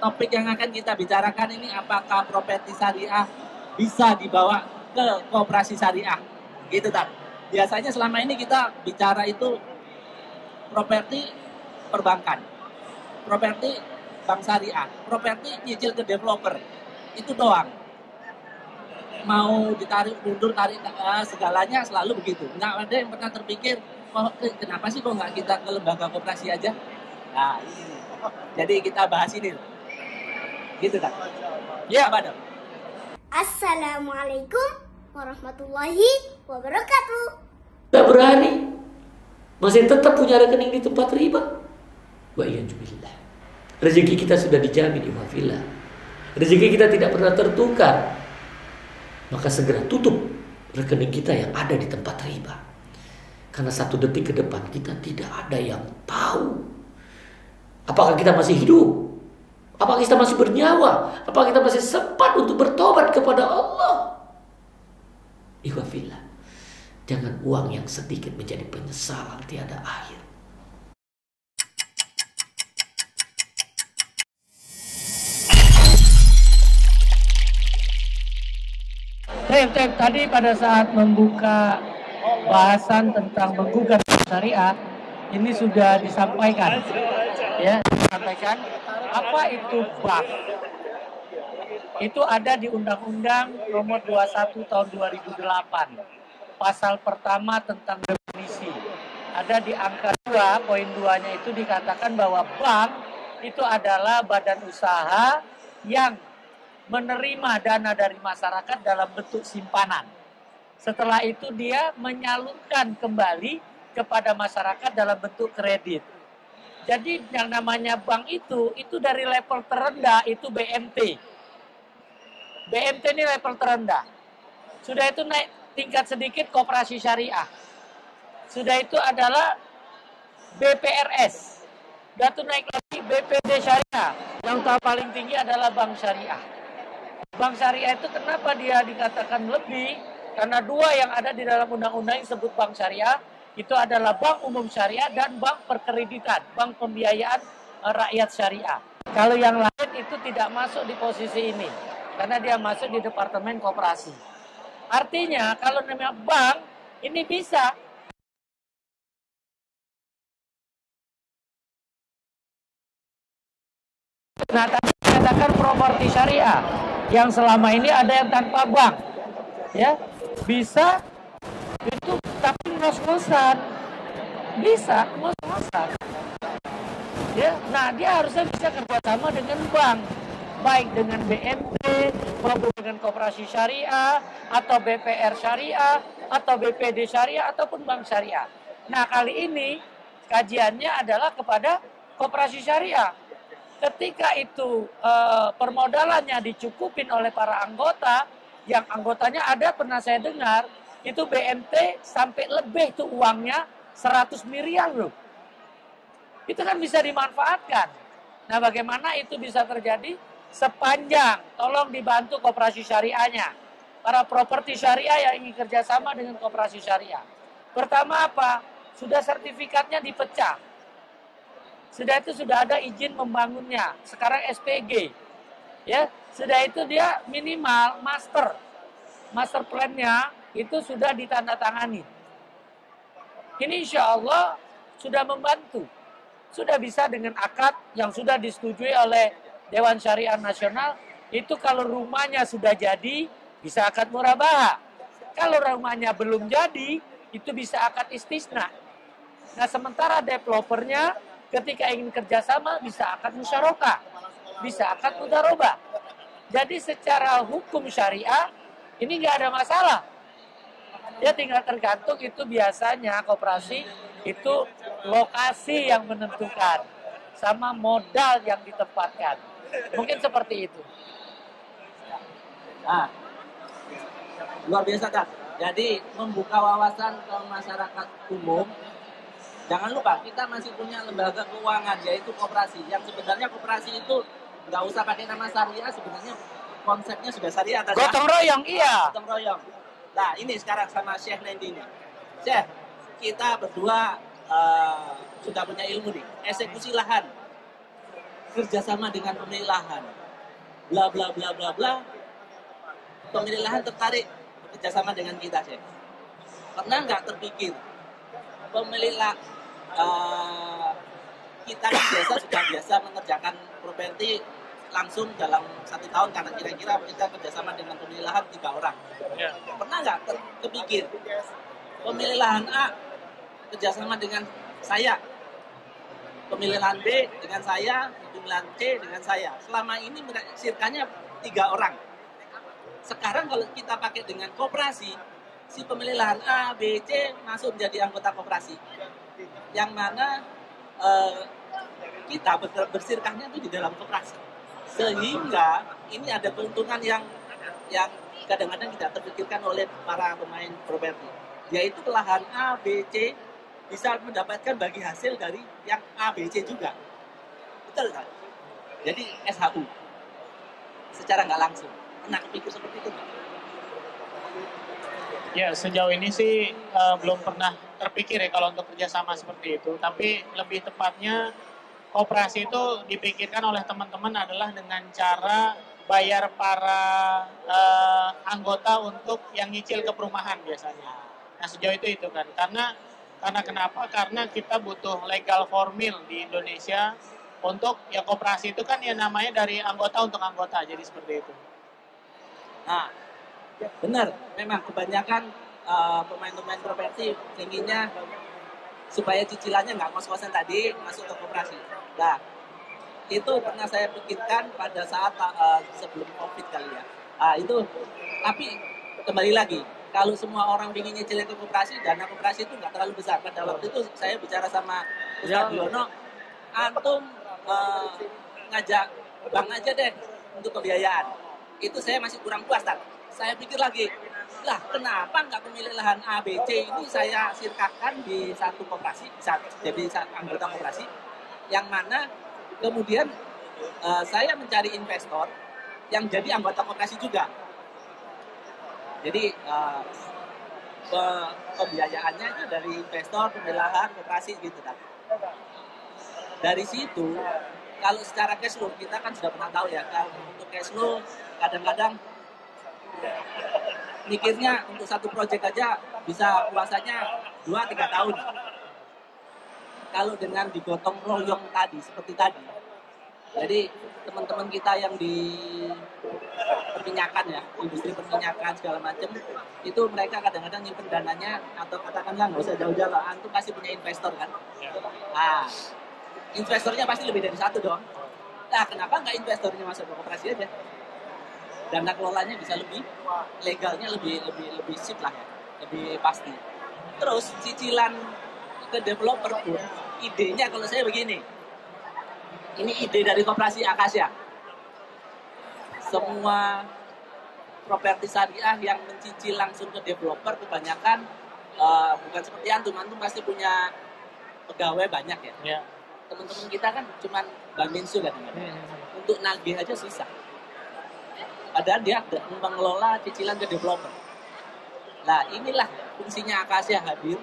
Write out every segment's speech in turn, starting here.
topik yang akan kita bicarakan ini, apakah properti syariah bisa dibawa ke koperasi syariah, gitu tak? Biasanya selama ini kita bicara itu properti perbankan, properti bank syariah, properti nyicil ke developer, itu doang. Mau ditarik mundur, tarik segalanya selalu begitu. Nggak ada yang pernah terpikir, kenapa sih kok nggak kita ke lembaga koperasi aja? Nah, ini. Jadi kita bahas ini. Gitu kan? Ya, apa dong? Assalamualaikum warahmatullahi wabarakatuh. Tidak berani, masih tetap punya rekening di tempat riba. Wa iyyazubillah. Rezeki kita sudah dijamin, ihwafillah. Rezeki kita tidak pernah tertukar. Maka segera tutup rekening kita yang ada di tempat riba. Karena 1 detik ke depan kita tidak ada yang tahu. Apakah kita masih hidup? Apakah kita masih bernyawa? Apakah kita masih sempat untuk bertobat kepada Allah? Ihwafillah. Jangan uang yang sedikit menjadi penyesalan tiada akhir. Tadi pada saat membuka bahasan tentang menggugat syariah, ini sudah disampaikan, ya, disampaikan apa itu bank. Itu ada di Undang-Undang Nomor 21 Tahun 2008, pasal pertama tentang definisi. Ada di angka 2, poin 2-nya itu dikatakan bahwa bank itu adalah badan usaha yang menerima dana dari masyarakat dalam bentuk simpanan. Setelah itu dia menyalurkan kembali kepada masyarakat dalam bentuk kredit. Jadi yang namanya bank itu dari level terendah itu BMT. BMT ini level terendah. Sudah itu naik tingkat sedikit koperasi syariah. Sudah itu adalah BPRS. Sudah itu naik lagi BPD syariah. Yang paling tinggi adalah bank syariah. Bank syariah itu kenapa dia dikatakan lebih? Karena 2 yang ada di dalam undang-undang yang disebut bank syariah itu adalah bank umum syariah dan bank perkreditan, bank pembiayaan rakyat syariah. Kalau yang lain itu tidak masuk di posisi ini karena dia masuk di departemen koperasi. Artinya kalau namanya bank ini bisa tadi dikatakan properti syariah yang selama ini ada yang tanpa bank, ya bisa itu tapi ngos-ngosan, bisa ngos-ngosan, ya. Nah dia harusnya bisa kerjasama dengan bank, baik dengan BMT maupun dengan koperasi syariah atau BPR syariah atau BPD syariah ataupun bank syariah. Nah kali ini kajiannya adalah kepada koperasi syariah. Ketika itu permodalannya dicukupin oleh para anggota, yang anggotanya ada pernah saya dengar, itu BMT sampai lebih tuh uangnya 100 miliar loh. Itu kan bisa dimanfaatkan. Nah bagaimana itu bisa terjadi? Sepanjang tolong dibantu koperasi syariahnya. Para properti syariah yang ingin kerjasama dengan koperasi syariah. Pertama apa? Sudah sertifikatnya dipecah. Sudah itu sudah ada izin membangunnya. Sekarang SPG. Ya, sudah itu dia minimal master plan-nya itu sudah ditandatangani. Ini insya Allah sudah membantu. Sudah bisa dengan akad yang sudah disetujui oleh Dewan Syariah Nasional. Itu kalau rumahnya sudah jadi, bisa akad murabaha. Kalau rumahnya belum jadi, itu bisa akad istisna. Nah sementara developernya ketika ingin kerjasama bisa akad musyarakah, bisa akad mudarobah. Jadi secara hukum syariah ini nggak ada masalah. Ya tinggal tergantung itu biasanya koperasi itu lokasi yang menentukan sama modal yang ditempatkan. Mungkin seperti itu. Nah, luar biasa kan. Jadi membuka wawasan ke masyarakat umum. Jangan lupa kita masih punya lembaga keuangan yaitu koperasi. Yang sebenarnya koperasi itu nggak usah pakai nama syariah, sebenarnya konsepnya sudah syariah. Gotong royong, iya. Gotong royong. Nah ini sekarang sama Syekh Nendi nih. Syekh, kita berdua sudah punya ilmu nih. Eksekusi lahan. kerjasama dengan pemilik lahan, bla bla bla bla bla, pemilik lahan tertarik kerjasama dengan kita, Syekh. Pernah nggak terpikir pemilik kita kan sudah biasa mengerjakan properti langsung dalam 1 tahun, karena kira-kira kita kerjasama dengan pemilik lahan 3 orang. Ya. Pernah nggak kepikir pemilik lahan A kerjasama dengan saya, pemilik lahan B dengan saya, pemilik lahan C dengan saya. Selama ini sirkanya 3 orang. Sekarang kalau kita pakai dengan koperasi, si pemilik lahan A, B, C masuk menjadi anggota koperasi. Yang mana kita bersirkahnya itu di dalam koperasi. Sehingga ini ada keuntungan yang kadang-kadang tidak terpikirkan oleh para pemain properti. Yaitu lahan A, B, C bisa mendapatkan bagi hasil dari yang A, B, C juga. Betul kan? Jadi SHU. Secara nggak langsung. Pernah pikir seperti itu Pak? Ya, sejauh ini sih belum pernah terpikir ya kalau untuk kerjasama seperti itu. Tapi lebih tepatnya koperasi itu dipikirkan oleh teman-teman adalah dengan cara bayar para anggota untuk yang nyicil ke perumahan biasanya. Nah sejauh itu kan. Karena kenapa? Karena kita butuh legal formil di Indonesia untuk ya koperasi itu kan ya namanya dari anggota untuk anggota. Jadi seperti itu. Nah, benar. Memang kebanyakan pemain-pemain properti inginnya supaya cicilannya nggak ngos-ngosan tadi masuk ke koperasi. Nah, itu pernah saya pikirkan pada saat sebelum COVID kali ya. Itu, tapi kembali lagi, kalau semua orang ingin nyicil ke koperasi, dana koperasi itu nggak terlalu besar. Pada waktu itu saya bicara sama Ustaz Diono, antum ngajak bank aja deh untuk pembiayaan. Itu saya masih kurang puas, Tan. Saya pikir lagi, lah kenapa nggak pemilik lahan A, B, C ini saya sirkahkan di satu koperasi, jadi anggota koperasi, yang mana kemudian saya mencari investor yang jadi anggota koperasi juga. Jadi pembiayaannya itu dari investor, pemilik lahan, koperasi gitu kan. Dari situ, kalau secara cash flow kita kan sudah pernah tahu ya, kalau untuk cash flow kadang-kadang mikirnya untuk satu proyek aja bisa puasanya 2-3 tahun. Kalau dengan digotong royong tadi, seperti tadi. Jadi teman-teman kita yang di perminyakan ya, industri perminyakan segala macam, itu mereka kadang-kadang nyimpen dananya, atau katakanlah nggak usah jauh-jauh, antum pasti punya investor kan. Investornya pasti lebih dari satu dong. Nah, kenapa nggak investornya masuk ke koperasi aja? Dana kelolanya bisa lebih, legalnya lebih sip lah ya, lebih pasti. Terus cicilan ke developer pun, idenya kalau saya begini, ini ide dari koperasi Akasya. Semua properti syariah yang mencicil langsung ke developer kebanyakan bukan seperti antum pasti punya pegawai banyak ya. Teman-teman kita kan cuma bank minsu kan, untuk nagih aja susah. Padahal dia mengelola cicilan ke developer. Nah inilah fungsinya Akasya hadir,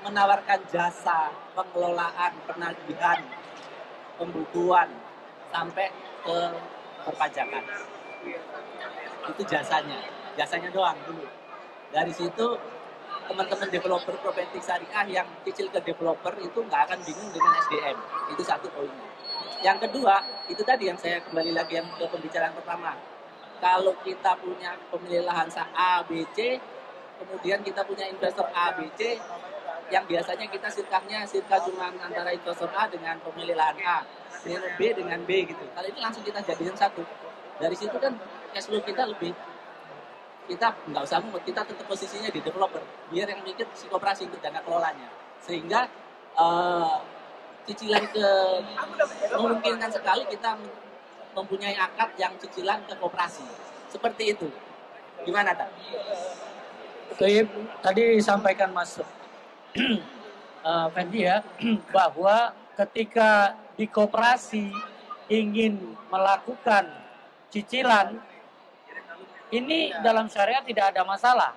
menawarkan jasa pengelolaan, penagihan, pembukuan sampai ke perpajakan. Itu jasanya doang dulu. Dari situ teman-teman developer properti syariah yang cicil ke developer itu nggak akan bingung dengan SDM. Itu satu poinnya. Yang kedua, itu tadi yang saya kembali lagi yang ke pembicaraan pertama. Kalau kita punya pemilik lahan A, B, C, kemudian kita punya investor A, B, C, yang biasanya kita sirkah cuma antara investor A dengan pemilik lahan A, B dengan B gitu. Kalau ini langsung kita jadikan satu. Dari situ kan cash flow kita lebih, kita nggak usah mumet, kita tetap posisinya di developer, biar yang mikir si koperasi untuk dana kelolanya. Sehingga cicilan memungkinkan sekali kita mempunyai akad yang cicilan ke koperasi. Seperti itu. Gimana, Tak? Tadi disampaikan Mas Fendi ya, bahwa ketika di koperasi ingin melakukan cicilan, ini dalam syariat tidak ada masalah.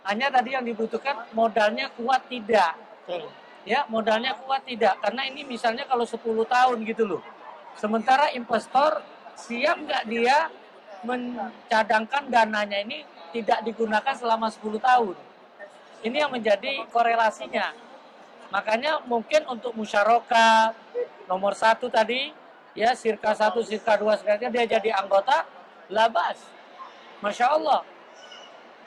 Hanya tadi yang dibutuhkan modalnya kuat tidak. Ya, modalnya kuat tidak. Karena ini misalnya kalau 10 tahun gitu loh. Sementara investor siap nggak dia mencadangkan dananya ini tidak digunakan selama 10 tahun. Ini yang menjadi korelasinya. Makanya mungkin untuk musyarakah nomor 1 tadi, ya sirka 1, sirka 2, sekalian dia jadi anggota, labas. Masya Allah.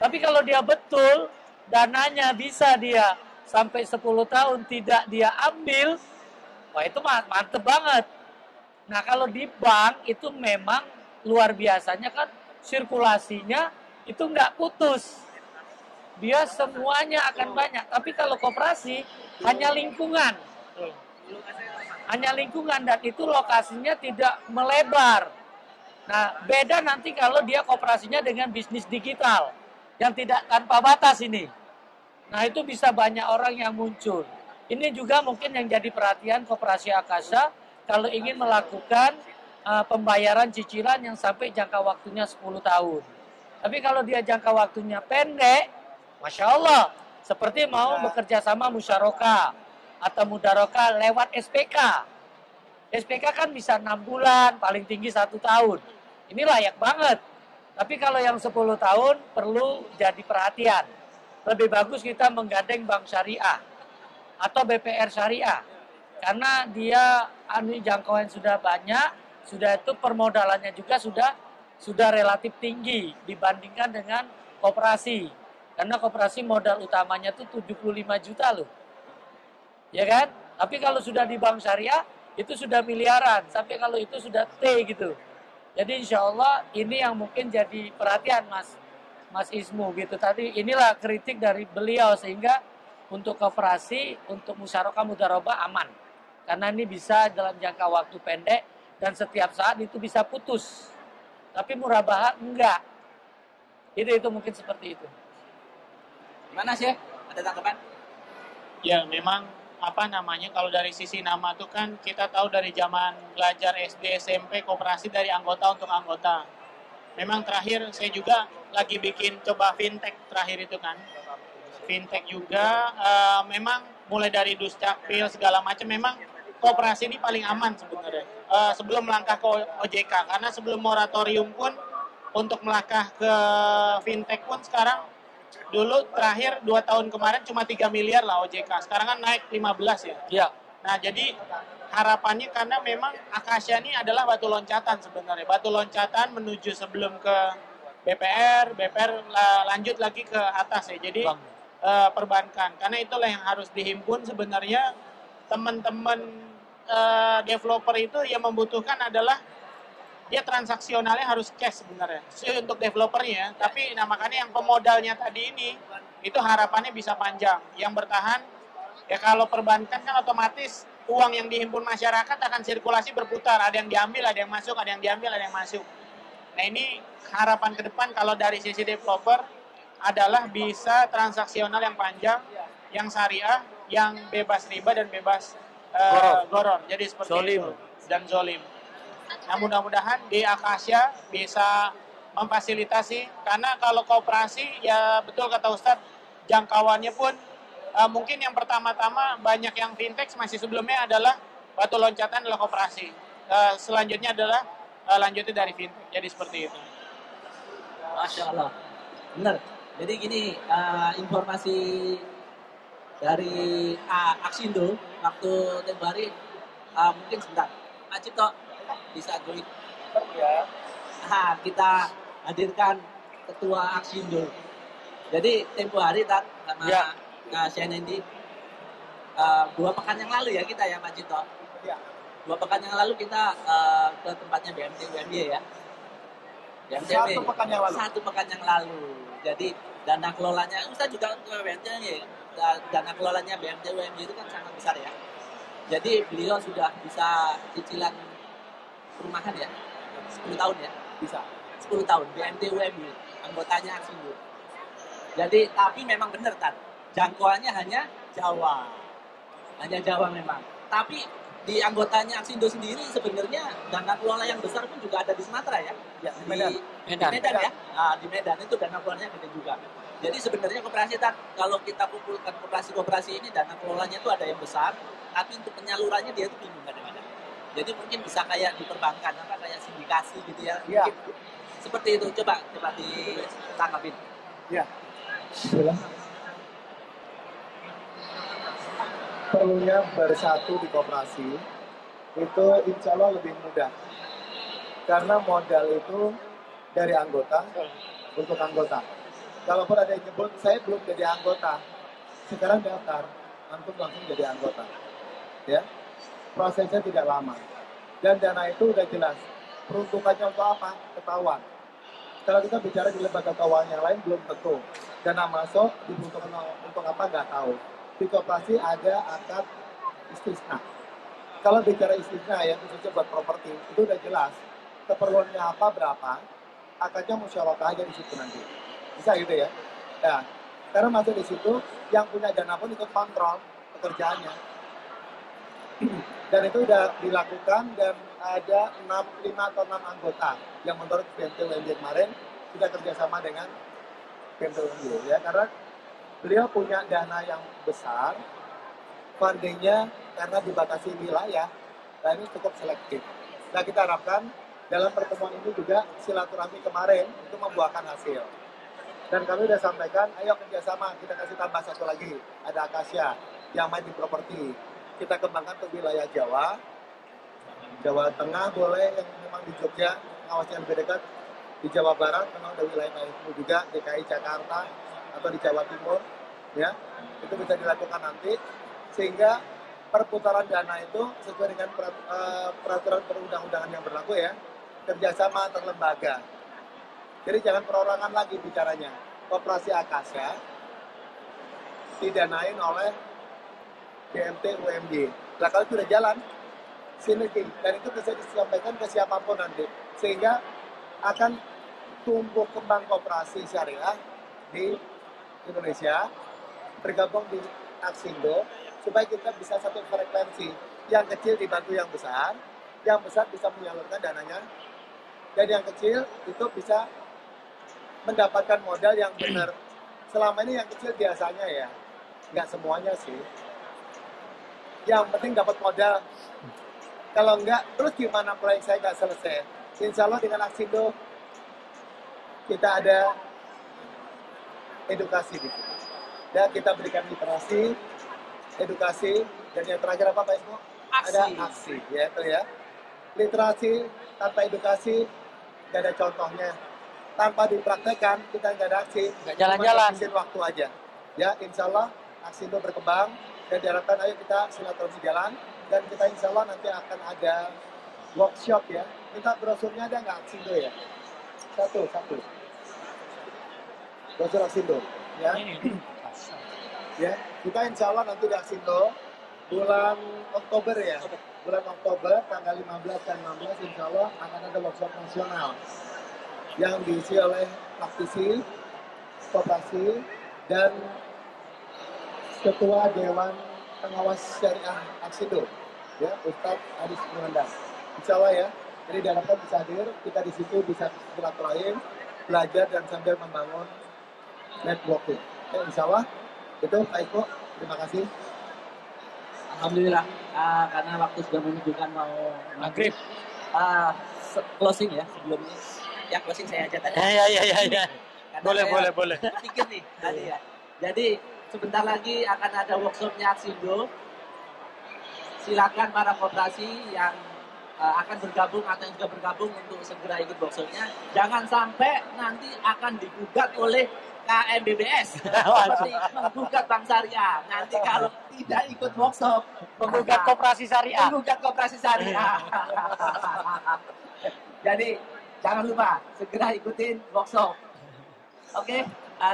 Tapi kalau dia betul, dananya bisa dia sampai 10 tahun tidak dia ambil, wah itu mantep banget. Nah kalau di bank itu memang luar biasanya kan sirkulasinya itu nggak putus. Dia semuanya akan banyak. Tapi kalau koperasi hanya lingkungan. Hanya lingkungan dan itu lokasinya tidak melebar. Nah beda nanti kalau dia koperasinya dengan bisnis digital yang tidak tanpa batas ini. Nah itu bisa banyak orang yang muncul. Ini juga mungkin yang jadi perhatian Koperasi Akasa kalau ingin melakukan pembayaran cicilan yang sampai jangka waktunya 10 tahun. Tapi kalau dia jangka waktunya pendek, Masya Allah, seperti mau bekerja sama musyarakah atau mudarakah lewat SPK. SPK kan bisa 6 bulan, paling tinggi 1 tahun. Ini layak banget. Tapi kalau yang 10 tahun perlu jadi perhatian. Lebih bagus kita menggandeng bank syariah atau BPR syariah. Karena dia jangkauan sudah banyak, sudah itu permodalannya juga sudah relatif tinggi dibandingkan dengan koperasi. Karena koperasi modal utamanya itu 75 juta loh. Ya kan? Tapi kalau sudah di bank syariah itu sudah miliaran. Sampai kalau itu sudah T gitu. Jadi insya Allah ini yang mungkin jadi perhatian Mas Ismu gitu. Tadi inilah kritik dari beliau sehingga untuk koperasi, untuk musyarakah mudarabah aman. Karena ini bisa dalam jangka waktu pendek dan setiap saat itu bisa putus. Tapi murabahah enggak. Itu mungkin seperti itu. Gimana sih? Ada tanggapan? Ya memang kalau dari sisi nama tuh kan kita tahu dari zaman belajar SD SMP koperasi dari anggota untuk anggota. Memang terakhir saya juga lagi bikin coba fintech terakhir itu kan. Fintech juga memang mulai dari Duscapil segala macam memang koperasi ini paling aman sebenarnya. Sebelum melangkah ke OJK karena sebelum moratorium pun untuk melangkah ke fintech pun sekarang dulu terakhir 2 tahun kemarin cuma 3 miliar lah OJK. Sekarang kan naik 15 ya. Iya. Nah, jadi harapannya karena memang Akasya ini adalah batu loncatan sebenarnya. Batu loncatan menuju sebelum ke BPR lanjut lagi ke atas ya. Jadi perbankan. Karena itulah yang harus dihimpun sebenarnya teman-teman developer itu yang membutuhkan adalah dia transaksionalnya harus cash sebenarnya. Untuk developernya, tapi makanya yang pemodalnya tadi ini itu harapannya bisa panjang. Yang bertahan ya kalau perbankan kan otomatis uang yang dihimpun masyarakat akan sirkulasi berputar, ada yang diambil, ada yang masuk, ada yang diambil, ada yang masuk. Nah, ini harapan ke depan kalau dari sisi developer adalah bisa transaksional yang panjang, yang syariah, yang bebas riba dan bebas goror. Jadi seperti Zolim. itu dan zolim. Nah, mudah-mudahan di Akasya bisa memfasilitasi karena kalau koperasi ya betul kata Ustadz jangkauannya pun mungkin yang pertama-tama banyak yang fintech masih sebelumnya adalah batu loncatan adalah koperasi. Selanjutnya adalah lanjutnya dari fintech. Jadi seperti itu. Masya Allah. Benar. Jadi gini, informasi dari Aksindo waktu tempoh hari mungkin sebentar. Pak Cipto bisa join. Ya. Kita hadirkan ketua Aksindo. Jadi tempoh hari sama CNN di 2 pekan yang lalu ya kita ya Pak Cipto. Ya. 2 pekan yang lalu kita ke tempatnya BMT UMY ya. BMTW. 1 pekan yang lalu. 1 pekan yang lalu. Jadi dana kelolanya, Ustaz juga ke BMT ya. Dana kelolanya BMT UMY itu kan sangat besar ya. Jadi beliau sudah bisa cicilan perumahan ya. 10 tahun ya. Bisa. 10 tahun BMT UMY anggotanya Aksindo. Jadi tapi memang benar kan. Jangkauannya hanya Jawa. Hanya Jawa memang. Tapi di anggotanya Aksindo sendiri sebenarnya dana kelola yang besar pun juga ada di Sumatera ya. Ya di Medan. Di Medan ya. Nah, di Medan itu dana kelolanya gede juga. Jadi sebenarnya koperasi kalau kita kumpulkan koperasi ini dana kelolanya itu ada yang besar, tapi untuk penyalurannya dia itu bingung kadang-kadang. Jadi mungkin bisa kayak di perbankan, apa kayak sindikasi gitu ya. Iya. Mungkin seperti itu. Coba ditanggapin. Ya, perlunya bersatu di koperasi itu insya Allah lebih mudah. Karena modal itu dari anggota untuk anggota. Kalaupun ada yang nyebut, saya belum jadi anggota, sekarang daftar, antum langsung jadi anggota. Ya, prosesnya tidak lama. Dan dana itu udah jelas. Peruntukannya untuk apa? Ketahuan. Kalau kita bicara di lembaga keuangan yang lain belum tentu. Dana masuk dibutuhkan untuk apa nggak tahu. Di koperasi ada akad istisna. Kalau bicara istisna ya khususnya buat properti itu udah jelas. Keperluannya apa berapa, akadnya musyawarah aja di situ nanti. Bisa gitu ya. Nah, karena masuk di situ yang punya dana pun ikut kontrol pekerjaannya. Dan itu udah dilakukan dan ada 5 atau 6 anggota yang menurut BMT kemarin sudah kerjasama dengan BMT ya, karena beliau punya dana yang besar, fundingnya karena dibatasi wilayah, nah ini cukup selektif. Nah kita harapkan dalam pertemuan ini juga silaturahmi kemarin itu membuahkan hasil. Dan kami sudah sampaikan, ayo kerjasama, kita kasih tambah satu lagi, ada Akasia yang main di properti. Kita kembangkan ke wilayah Jawa, Jawa Tengah boleh, yang memang di Jogja, pengawasan lebih dekat, di Jawa Barat, memang ada wilayah itu juga, DKI Jakarta, atau di Jawa Timur, ya, itu bisa dilakukan nanti, sehingga perputaran dana itu sesuai dengan peraturan perundang-undangan yang berlaku ya, kerjasama antar lembaga. Jadi jangan perorangan lagi bicaranya. Koperasi Akasia didanain oleh BMT UMY. Nah kalau itu sudah jalan, sinergi, dan itu bisa disampaikan ke siapapun nanti, sehingga akan tumbuh kembang koperasi syariah di Indonesia, bergabung di Aksindo, supaya kita bisa satu frekuensi, yang kecil dibantu yang besar bisa menyalurkan dananya, dan yang kecil itu bisa mendapatkan modal yang benar. Selama ini yang kecil biasanya ya, nggak semuanya sih. Yang penting dapat modal. Kalau enggak, terus gimana proyek saya nggak selesai? Insya Allah dengan Aksindo kita ada edukasi di situ. Dan kita berikan literasi, edukasi, dan yang terakhir apa Pak Ismo? Ada aksi, ya itu ya. Literasi tanpa edukasi nggak ada contohnya. Tanpa dipraktekkan kita nggak ada aksi. Nggak jalan-jalan. Cuma habisin waktu aja. Ya Insya Allah Aksindo berkembang dan diharapkan ayo kita silaturahmi jalan dan kita Insya Allah nanti akan ada workshop ya. Minta brosurnya ada nggak Aksindo ya? Satu. Brosur Aksindo ya. Ya, kita Insya Allah nanti di Aksindo bulan Oktober ya. Bulan Oktober tanggal 15 dan 16 Insya Allah akan ada workshop nasional yang diisi oleh praktisi, koperasi, dan Ketua Dewan Pengawas Syariah Aksindo, ya Ustadz Adis Muhammad. Insya Allah ya, jadi diharapkan bisa hadir, kita di situ bisa silaturahim, belajar dan sambil membangun networking. Ya, Insya Allah, itu Pak Iko, terima kasih. Alhamdulillah, karena waktu sudah menunjukkan mau Maghrib. Closing ya sebelumnya. Ya closing saya aja tadi. Ya. Karena Boleh. Pikir nih tadi ya. Jadi sebentar lagi akan ada workshopnya Aksindo. Silakan para koperasi yang akan bergabung atau yang sudah bergabung untuk segera ikut workshopnya. Jangan sampai nanti akan digugat oleh KMBBS seperti menggugat Bank Syariah. Nanti kalau tidak ikut workshop, Menggugat koperasi syariah. Jadi jangan lupa segera ikutin workshop. Oke,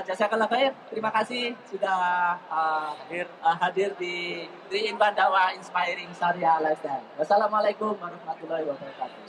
jazakallah khair. Terima kasih sudah hadir di Inban Dakwah Inspiring Syariah Lifestyle. Wassalamualaikum warahmatullahi wabarakatuh.